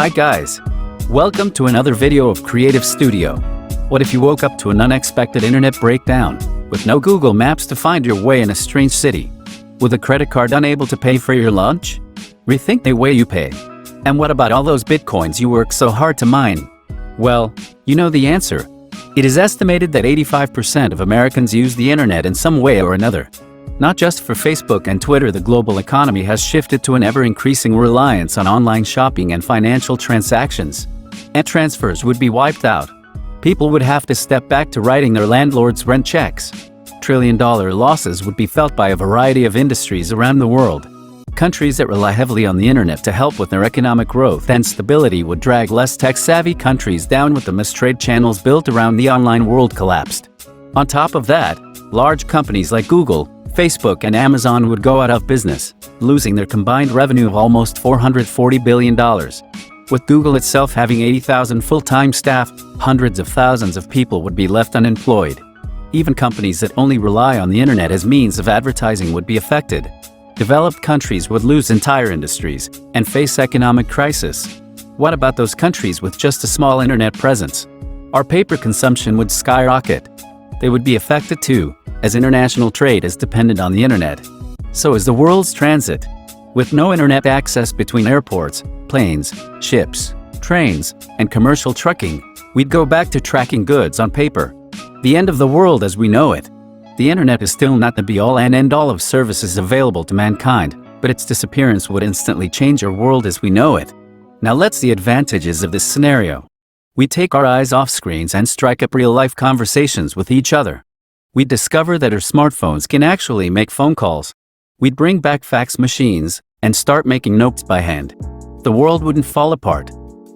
Hi guys! Welcome to another video of Creative Studio. What if you woke up to an unexpected internet breakdown, with no Google Maps to find your way in a strange city? With a credit card unable to pay for your lunch? Rethink the way you pay. And what about all those bitcoins you work so hard to mine? Well, you know the answer. It is estimated that 85% of Americans use the internet in some way or another. Not just for Facebook and Twitter, the global economy has shifted to an ever-increasing reliance on online shopping and financial transactions. And transfers would be wiped out. People would have to step back to writing their landlord's rent checks. Trillion-dollar losses would be felt by a variety of industries around the world. Countries that rely heavily on the internet to help with their economic growth and stability would drag less tech-savvy countries down with them as trade channels built around the online world collapsed. On top of that, large companies like Google, Facebook and Amazon would go out of business, losing their combined revenue of almost $440 billion. With Google itself having 80,000 full-time staff, hundreds of thousands of people would be left unemployed. Even companies that only rely on the internet as means of advertising would be affected. Developed countries would lose entire industries and face economic crisis. What about those countries with just a small internet presence? Our paper consumption would skyrocket. They would be affected too, as international trade is dependent on the internet. So is the world's transit. With no internet access between airports, planes, ships, trains, and commercial trucking, we'd go back to tracking goods on paper. The end of the world as we know it. The internet is still not the be-all and end-all of services available to mankind, but its disappearance would instantly change our world as we know it. Now let's see the advantages of this scenario. We take our eyes off screens and strike up real-life conversations with each other. We'd discover that our smartphones can actually make phone calls. We'd bring back fax machines and start making notes by hand. The world wouldn't fall apart.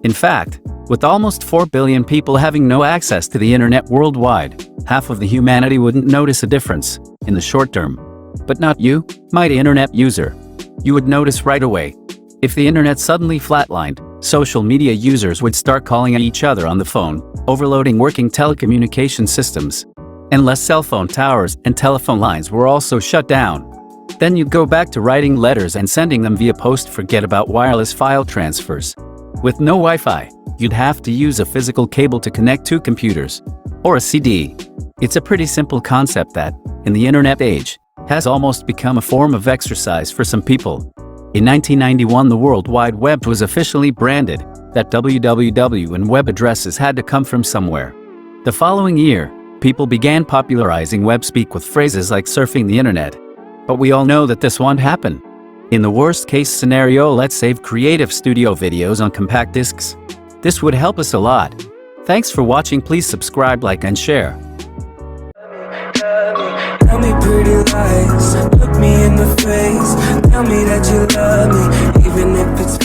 In fact, with almost 4 billion people having no access to the internet worldwide, half of the humanity wouldn't notice a difference in the short term. But not you, mighty internet user. You would notice right away. If the internet suddenly flatlined, social media users would start calling at each other on the phone, overloading working telecommunication systems. Unless cell phone towers and telephone lines were also shut down. Then you'd go back to writing letters and sending them via post. Forget about wireless file transfers. With no Wi-Fi, you'd have to use a physical cable to connect two computers, or a CD. It's a pretty simple concept that, in the internet age, has almost become a form of exercise for some people. In 1991, the World Wide Web was officially branded. That www and web addresses had to come from somewhere. The following year, people began popularizing web speak with phrases like surfing the internet. But we all know that this won't happen. In the worst case scenario, let's save Creative Studio videos on compact discs. This would help us a lot. Thanks for watching. Please subscribe, like and share. Tell me pretty lies, look me in the face. Tell me that you love me, even if it's